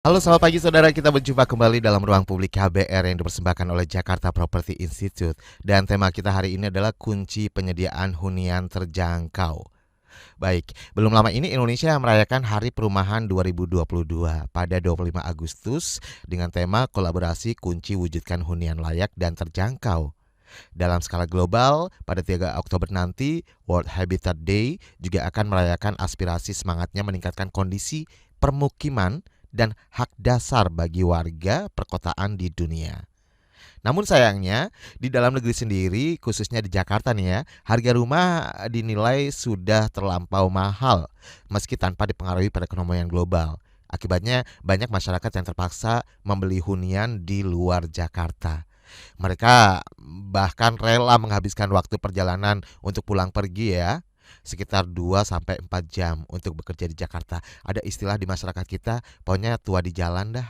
Halo, selamat pagi saudara. Kita berjumpa kembali dalam ruang publik KBR yang dipersembahkan oleh Jakarta Property Institute. Dan tema kita hari ini adalah kunci penyediaan hunian terjangkau. Baik, belum lama ini Indonesia merayakan Hari Perumahan 2022 pada 25 Agustus dengan tema kolaborasi kunci wujudkan hunian layak dan terjangkau. Dalam skala global, pada 3 Oktober nanti, World Habitat Day juga akan merayakan aspirasi semangatnya meningkatkan kondisi permukiman dan hak dasar bagi warga perkotaan di dunia. Namun sayangnya, di dalam negeri sendiri, khususnya di Jakarta nih ya, harga rumah dinilai sudah terlampau mahal meski tanpa dipengaruhi perekonomian global. Akibatnya banyak masyarakat yang terpaksa membeli hunian di luar Jakarta. Mereka bahkan rela menghabiskan waktu perjalanan untuk pulang pergi ya, sekitar 2 sampai 4 jam untuk bekerja di Jakarta. Ada istilah di masyarakat kita, pokoknya tua di jalan dah.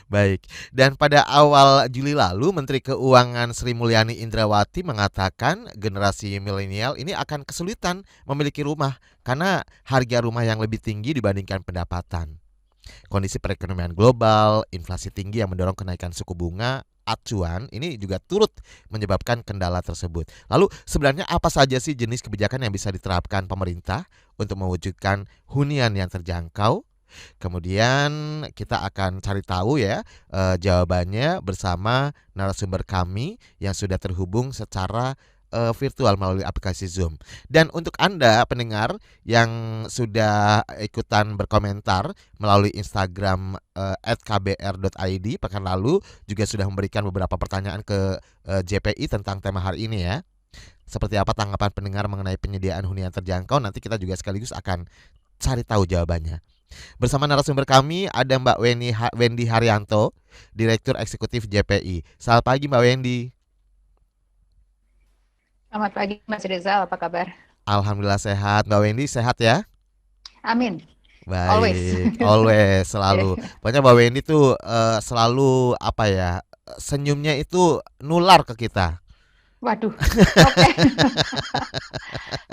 Baik, dan pada awal Juli lalu Menteri Keuangan Sri Mulyani Indrawati mengatakan generasi milenial ini akan kesulitan memiliki rumah karena harga rumah yang lebih tinggi dibandingkan pendapatan. Kondisi perekonomian global, inflasi tinggi yang mendorong kenaikan suku bunga acuan ini juga turut menyebabkan kendala tersebut. Lalu sebenarnya apa saja sih jenis kebijakan yang bisa diterapkan pemerintah untuk mewujudkan hunian yang terjangkau? Kemudian kita akan cari tahu ya jawabannya bersama narasumber kami yang sudah terhubung secara virtual melalui aplikasi Zoom. Dan untuk Anda pendengar yang sudah ikutan berkomentar melalui Instagram @kbr.id pekan lalu juga sudah memberikan beberapa pertanyaan ke JPI tentang tema hari ini ya. Seperti apa tanggapan pendengar mengenai penyediaan hunian terjangkau? Nanti kita juga sekaligus akan cari tahu jawabannya. Bersama narasumber kami ada Mbak Wendy Haryanto, Direktur Eksekutif JPI. Selamat pagi Mbak Wendy. Selamat pagi Mas Rizal, apa kabar? Alhamdulillah sehat. Mbak Wendy sehat ya? Amin, always. Baik, always Ya. selalu. Pokoknya Mbak Wendy tuh selalu apa ya? Senyumnya itu nular ke kita. Waduh, oke.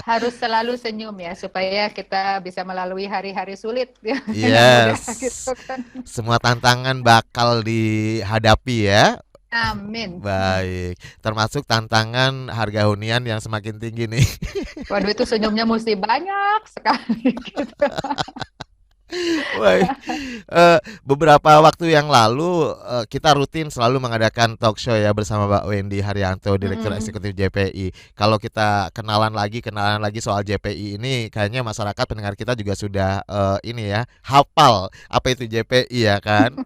Harus selalu senyum ya, supaya kita bisa melalui hari-hari sulit ya, dengan mudah Yes. gitu kan. Semua tantangan bakal dihadapi ya. Amin. Baik, termasuk tantangan harga hunian yang semakin tinggi nih. Waduh, itu senyumnya mesti banyak sekali gitu. Wah, beberapa waktu yang lalu kita rutin selalu mengadakan talk show ya bersama Mbak Wendy Haryanto, Direktur Mm-mm. Eksekutif JPI. Kalau kita kenalan lagi soal JPI ini, kayaknya masyarakat pendengar kita juga sudah ini ya hafal apa itu JPI ya kan.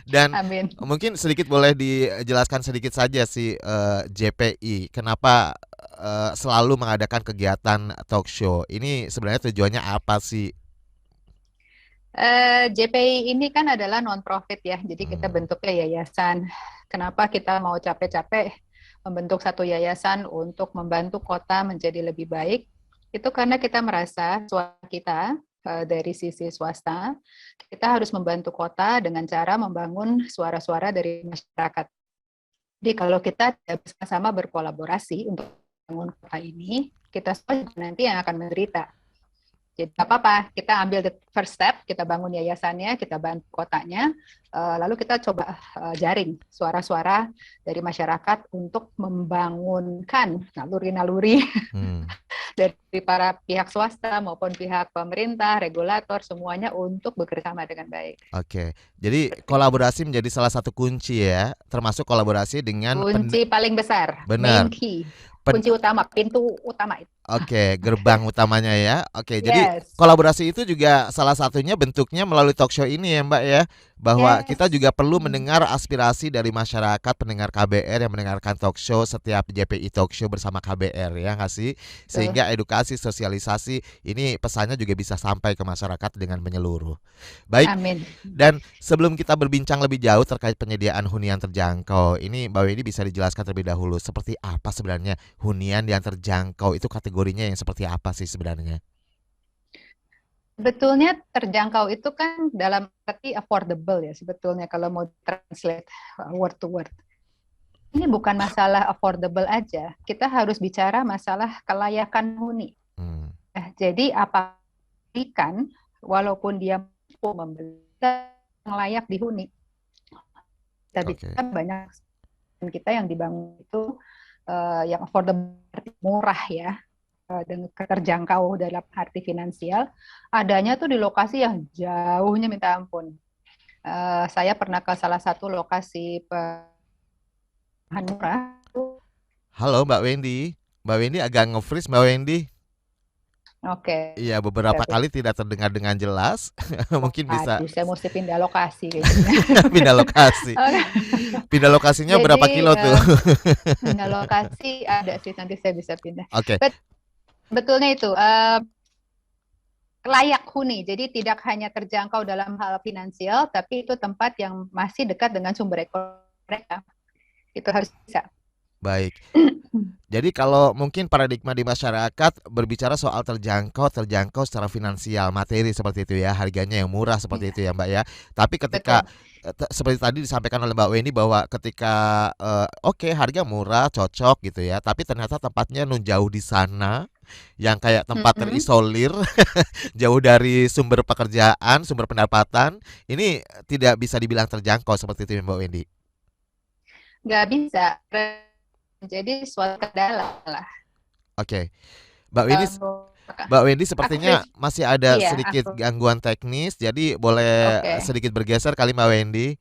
Dan Amin. mungkin sedikit boleh dijelaskan sedikit saja sih JPI, kenapa selalu mengadakan kegiatan talk show. Ini sebenarnya tujuannya apa sih? JPI ini kan adalah non-profit ya, jadi kita Hmm. bentuknya yayasan. Kenapa kita mau capek-capek membentuk satu yayasan untuk membantu kota menjadi lebih baik? Itu karena kita merasa suara kita dari sisi swasta, kita harus membantu kota dengan cara membangun suara-suara dari masyarakat. Jadi kalau kita tidak bersama-sama berkolaborasi untuk membangun kota ini, kita semua nanti yang akan menderita. Jadi nggak apa-apa, kita ambil the first step, kita bangun yayasannya, kita bantu kotanya, lalu kita coba jaring suara-suara dari masyarakat untuk membangunkan naluri-naluri Hmm. dari para pihak swasta maupun pihak pemerintah, regulator, semuanya untuk bekerjasama dengan baik. Oke, jadi Seperti itu. kolaborasi menjadi salah satu kunci ya, termasuk kolaborasi dengan Kunci paling besar, main benar. key, Pen- kunci utama, pintu utama itu. Oke, gerbang utamanya ya. Oke, jadi Yes, kolaborasi itu juga salah satunya bentuknya melalui talk show ini ya, Mbak ya. Bahwa kita yes. juga perlu Hmm. mendengar aspirasi dari masyarakat pendengar KBR yang mendengarkan talk show setiap JPI Talk Show bersama KBR ya nggak sih? Tuh. Sehingga edukasi, sosialisasi ini pesannya juga bisa sampai ke masyarakat dengan menyeluruh. Baik, Amin. dan sebelum kita berbincang lebih jauh terkait penyediaan hunian terjangkau, ini Mbak Weni bisa dijelaskan terlebih dahulu seperti apa sebenarnya hunian yang terjangkau itu kategorinya yang seperti apa sih sebenarnya? Sebetulnya terjangkau itu kan dalam arti affordable ya sebetulnya kalau mau translate word to word. Ini bukan masalah affordable aja, kita harus bicara masalah kelayakan huni. Hmm. Jadi apa kan walaupun dia mampu membeli yang layak dihuni. Kita Oke. bicara banyak kita yang dibangun itu yang affordable, murah ya, dengan terjangkau dalam arti finansial, adanya tuh di lokasi yang jauhnya minta ampun. Saya pernah ke salah satu lokasi perumahan murah. Halo Mbak Wendy. Mbak Wendy agak nge-freeze Mbak Wendy. Oke, Iya, beberapa kali tidak terdengar dengan jelas. Mungkin bisa aduh, saya mesti pindah lokasi kayaknya. pindah lokasi. Pindah lokasinya berapa Jadi kilo tuh? pindah lokasi ada sih, nanti saya bisa pindah. Oke. Betulnya itu layak huni. Jadi tidak hanya terjangkau dalam hal finansial, tapi itu tempat yang masih dekat dengan sumber ekonomi mereka. Itu harus bisa. Baik. Jadi kalau mungkin paradigma di masyarakat berbicara soal terjangkau secara finansial, materi seperti itu ya, harganya yang murah seperti itu ya Mbak ya. Tapi ketika Betul. seperti tadi disampaikan oleh Mbak Wendy bahwa ketika oke, harga murah, cocok gitu ya, tapi ternyata tempatnya nun jauh di sana yang kayak tempat Mm-mm. terisolir, jauh dari sumber pekerjaan, sumber pendapatan, ini tidak bisa dibilang terjangkau seperti itu ya Mbak Wendy. Nggak bisa. Jadi suatu kendala lah. Oke. Mbak Wendy Um, Mbak Wendy sepertinya akses, masih ada iya, sedikit gangguan teknis, jadi boleh oke. sedikit bergeser kali Mbak Wendy.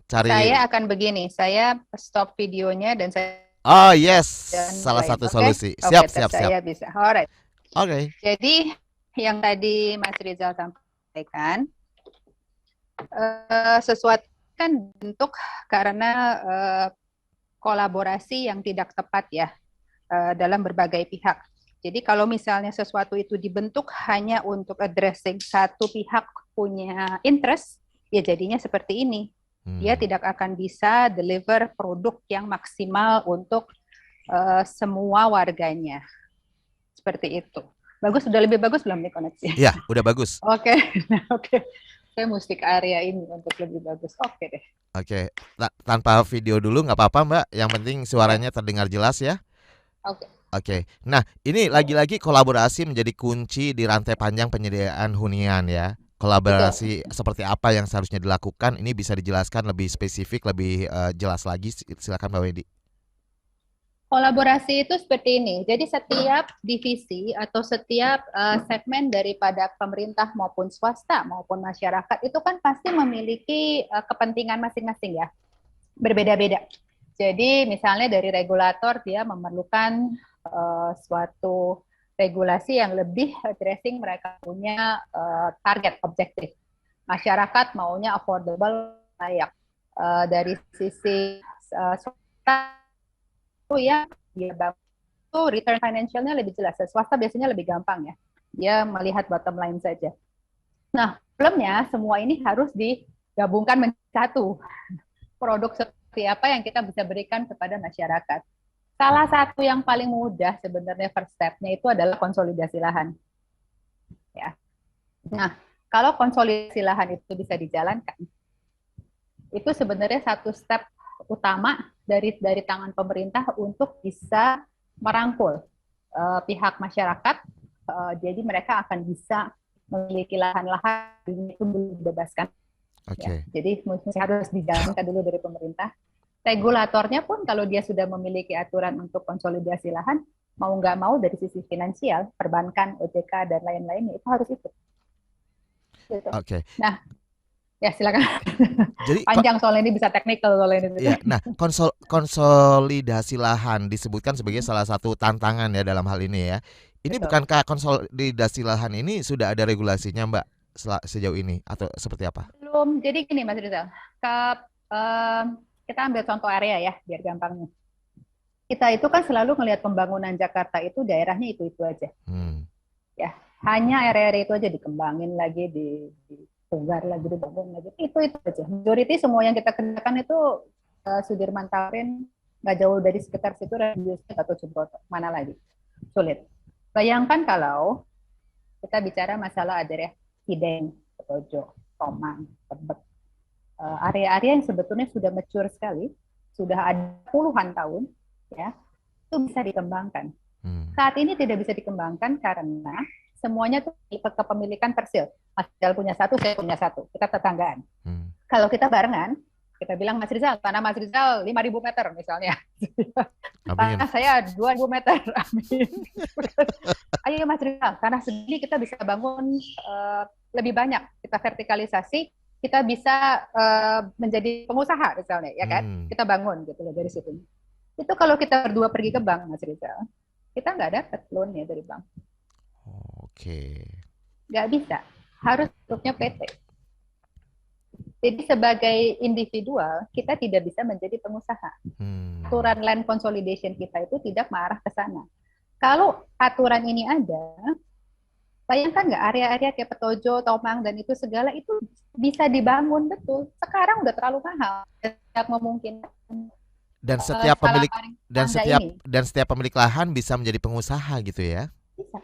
Cari. Saya akan begini, saya stop videonya dan saya Oh yes, dan salah lain, satu oke? solusi. Oke, Siap, tes siap, siap. saya bisa. Alright. Oke. Jadi yang tadi Mas Rizal sampaikan, sesuatu kan bentuk karena kolaborasi yang tidak tepat ya dalam berbagai pihak. Jadi kalau misalnya sesuatu itu dibentuk hanya untuk addressing satu pihak punya interest, ya jadinya seperti ini. Dia Hmm. tidak akan bisa deliver produk yang maksimal untuk semua warganya. Seperti itu. Bagus, sudah lebih bagus belum nih koneksi? Ya, udah bagus. Oke, oke. Saya mesti ke area ini untuk lebih bagus. Oke deh. Oke. Tanpa video dulu nggak apa-apa Mbak. Yang penting Ya, suaranya terdengar jelas ya. oke. Oke. Nah, ini lagi-lagi kolaborasi menjadi kunci di rantai panjang penyediaan hunian ya. Betul. Kolaborasi seperti apa yang seharusnya dilakukan? Ini bisa dijelaskan lebih spesifik, lebih jelas lagi. Silakan Mbak Wendy. Kolaborasi itu seperti ini. Jadi setiap divisi atau setiap segmen daripada pemerintah maupun swasta maupun masyarakat itu kan pasti memiliki kepentingan masing-masing ya. Berbeda-beda. Jadi misalnya dari regulator dia memerlukan suatu regulasi yang lebih addressing mereka punya target objektif. Masyarakat maunya affordable, layak. Dari sisi swasta itu ya dia itu return financialnya lebih jelas. Swasta biasanya lebih gampang ya. Dia melihat bottom line saja. Nah, problemnya semua ini harus digabungkan menjadi satu produk seperti apa yang kita bisa berikan kepada masyarakat. Salah satu yang paling mudah sebenarnya first step-nya itu adalah konsolidasi lahan. Ya. Nah, kalau konsolidasi lahan itu bisa dijalankan, itu sebenarnya satu step utama dari tangan pemerintah untuk bisa merangkul pihak masyarakat. Jadi mereka akan bisa memiliki lahan-lahan itu belum dibebaskan. Ya, Oke. jadi harus dijalankan dulu dari pemerintah. Regulatornya pun kalau dia sudah memiliki aturan untuk konsolidasi lahan, mau nggak mau dari sisi finansial, perbankan, OJK, dan lain-lain, itu harus ikut. Gitu. Oke. Nah, ya silakan. Jadi Panjang soal ini, bisa teknikal soal ini. ya, nah konsolidasi lahan disebutkan sebagai salah satu tantangan ya dalam hal ini ya. Ini Betul. bukankah konsolidasi lahan ini sudah ada regulasinya Mbak sejauh ini atau seperti apa? Belum, jadi gini Mas Rizal, kita ambil contoh area ya, biar gampangnya. Kita itu kan selalu melihat pembangunan Jakarta itu daerahnya itu aja. Hmm. Ya, hanya area-area itu aja dikembangin lagi, dipugar lagi, dibangun lagi. Itu aja. Majority semua yang kita kerjakan itu Sudirman Tamrin, nggak jauh dari sekitar situ, radiusnya atau Subroto. Mana lagi? Sulit. Bayangkan kalau kita bicara masalah area Hideng, Petojo, Tomang, Tebet. Area-area yang sebetulnya sudah mature sekali, sudah ada puluhan tahun, ya, itu bisa dikembangkan. Hmm. Saat ini tidak bisa dikembangkan karena semuanya tuh kepemilikan persil. Mas Rizal punya satu, saya punya satu, kita tetanggaan. Hmm. Kalau kita barengan, kita bilang Mas Rizal, tanah Mas Rizal 5.000 meter misalnya. Amin. Tanah saya 2.000 meter. Amin. Ayo Mas Rizal, tanah segini kita bisa bangun lebih banyak. Kita vertikalisasi, kita bisa menjadi pengusaha misalnya, ya kan? Kita bangun gitu loh dari situ. Itu kalau kita berdua pergi ke bank, Mas Rizal, kita nggak dapat loan-nya dari bank. Oke. Nggak bisa. Harus bentuknya PT. Jadi sebagai individual, kita tidak bisa menjadi pengusaha. Aturan land consolidation kita itu tidak mengarah ke sana. Kalau aturan ini ada, bayangkan nggak area-area kayak Petojo, Tomang, dan itu segala itu bisa dibangun betul. Sekarang udah terlalu mahal. Tidak memungkinkan. Dan setiap pemilik setiap pemilik lahan bisa menjadi pengusaha gitu ya? Bisa.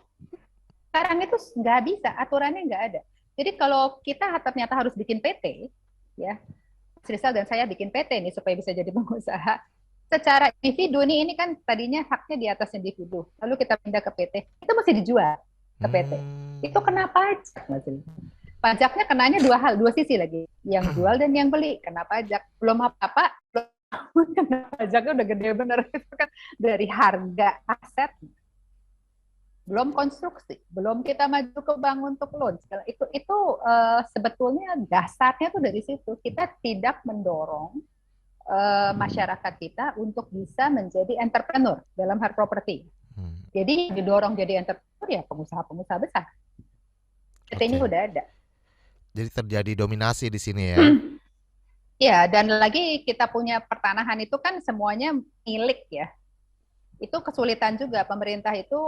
Sekarang itu nggak bisa, aturannya nggak ada. Jadi kalau kita ternyata harus bikin PT, ya, Mas Rizal dan saya bikin PT nih supaya bisa jadi pengusaha. Secara individu nih, ini kan tadinya haknya di atas individu, lalu kita pindah ke PT, itu mesti dijual ke PT. Itu kena pajak, Mas Rizal. Pajaknya kenanya dua sisi lagi, yang jual dan yang beli kena pajak. Belum apa-apa, kena pajaknya udah gede bener itu kan dari harga aset, belum konstruksi, belum kita maju ke bank untuk loan. Itu sebetulnya dasarnya tuh dari situ. Kita tidak mendorong masyarakat kita untuk bisa menjadi entrepreneur dalam hal properti. Jadi didorong jadi entrepreneur ya pengusaha-pengusaha besar. PT-nya udah ada. Jadi terjadi dominasi di sini ya. Ya, dan lagi kita punya pertanahan itu kan semuanya milik ya. Itu kesulitan juga pemerintah itu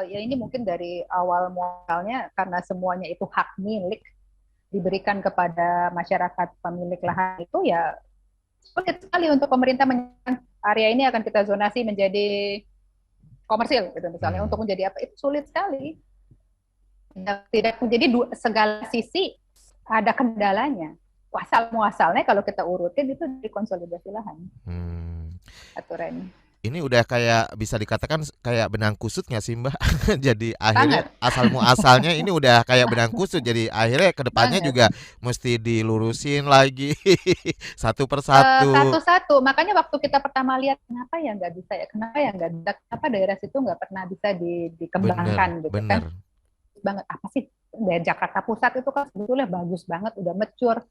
ya ini mungkin dari awal mualnya karena semuanya itu hak milik diberikan kepada masyarakat pemilik lahan itu ya sulit sekali untuk pemerintah area ini akan kita zonasi menjadi komersil gitu misalnya untuk menjadi apa itu sulit sekali. Tidak menjadi segala sisi ada kendalanya. Asal muasalnya kalau kita urutin itu di konsolidasi lahan. Aturan. Ini udah kayak bisa dikatakan kayak benang kusut nggak sih Mbak? Jadi akhirnya asal muasalnya ini udah kayak benang kusut. Jadi akhirnya kedepannya juga mesti dilurusin lagi satu persatu. Satu-satu. Makanya waktu kita pertama lihat kenapa ya nggak bisa ya? Kenapa ya nggak bisa? Kenapa daerah situ nggak pernah bisa dikembangkan gitu kan? Banget apa sih? Dari Jakarta Pusat itu kan sebetulnya bagus banget, udah mature,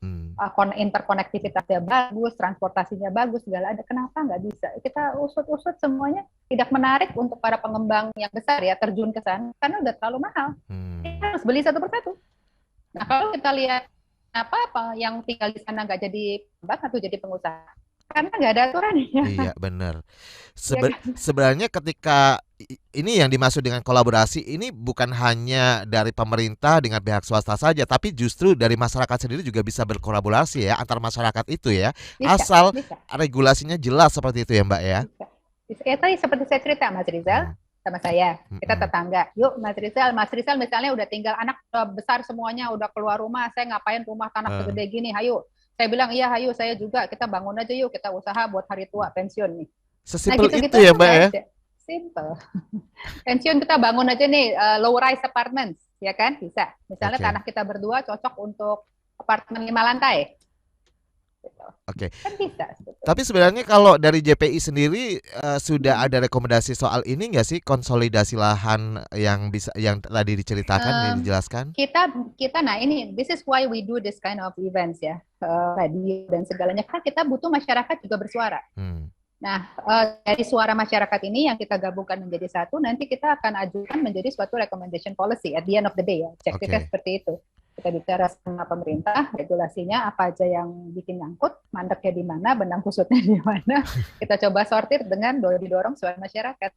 interkonektivitasnya bagus, transportasinya bagus, segala ada. Kenapa nggak bisa? Kita usut-usut semuanya tidak menarik untuk para pengembang yang besar ya terjun ke sana karena udah terlalu mahal. Kita harus beli satu persatu. Nah kalau kita lihat apa yang tinggal di sana nggak jadi pengembang atau jadi pengusaha karena nggak ada aturannya. Iya benar. Sebenarnya ketika ini yang dimaksud dengan kolaborasi ini bukan hanya dari pemerintah dengan pihak swasta saja, tapi justru dari masyarakat sendiri juga bisa berkolaborasi ya antar masyarakat itu ya, asal regulasinya jelas seperti itu ya Mbak ya. Itu seperti saya cerita Mas Rizal sama saya, kita tetangga. Yuk Mas Rizal misalnya udah tinggal anak udah besar semuanya, udah keluar rumah, saya ngapain rumah tanah segede gini, hayu. Saya bilang iya hayu saya juga, kita bangun aja yuk, kita usaha buat hari tua pensiun nih. Sesimpel itu ya Mbak ya. Simple. Pensiun kita bangun aja nih low rise apartments, ya kan? Bisa. Misalnya tanah kita berdua cocok untuk apartemen 5 lantai. Gitu. Kan bisa. Tapi sebenarnya kalau dari JPI sendiri sudah ada rekomendasi soal ini nggak sih konsolidasi lahan yang bisa yang tadi diceritakan dijelaskan? Kita nah ini this is why we do this kind of events ya, radio dan segalanya kan kita butuh masyarakat juga bersuara. Nah, dari suara masyarakat ini yang kita gabungkan menjadi satu, nanti kita akan ajukan menjadi suatu recommendation policy at the end of the day ya. Objektifnya seperti itu. Kita bicara sama pemerintah, regulasinya apa aja yang bikin nyangkut, mandeknya di mana, benang kusutnya di mana. Kita coba sortir dengan didorong suara masyarakat.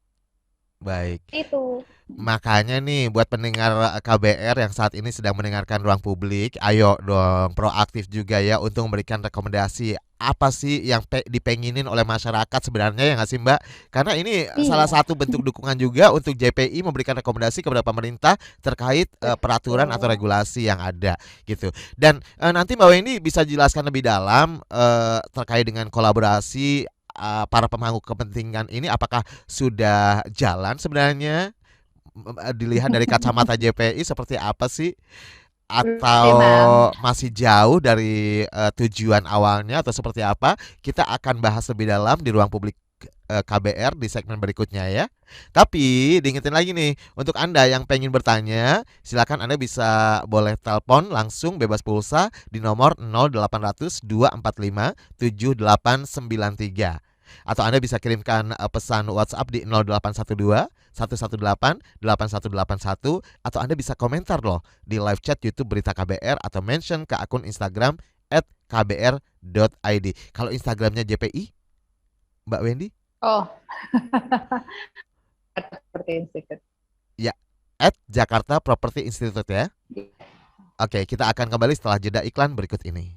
Baik. Itu. Makanya nih buat pendengar KBR yang saat ini sedang mendengarkan Ruang Publik, ayo dong proaktif juga ya untuk memberikan rekomendasi apa sih yang dipenginin oleh masyarakat sebenarnya ya nggak sih Mbak? Karena ini salah satu bentuk dukungan juga untuk JPI memberikan rekomendasi kepada pemerintah terkait peraturan atau regulasi yang ada gitu. Dan nanti Mbak Wendy bisa jelaskan lebih dalam terkait dengan kolaborasi para pemangku kepentingan ini apakah sudah jalan sebenarnya dilihat dari kacamata JPI seperti apa sih? Atau Memang. masih jauh dari tujuan awalnya atau seperti apa? Kita akan bahas lebih dalam di ruang publik KBR di segmen berikutnya ya. Tapi diingetin lagi nih, untuk Anda yang pengen bertanya, silakan Anda bisa boleh telepon langsung bebas pulsa di nomor 0800 245 7893. Atau Anda bisa kirimkan pesan WhatsApp di 0812 118 8181, atau Anda bisa komentar loh di live chat YouTube Berita KBR atau mention ke akun Instagram @kbr.id. Kalau Instagramnya JPI, Mbak Wendy? Oh, seperti institut. Ya, @Jakarta Property Institute ya. Oke, kita akan kembali setelah jeda iklan berikut ini.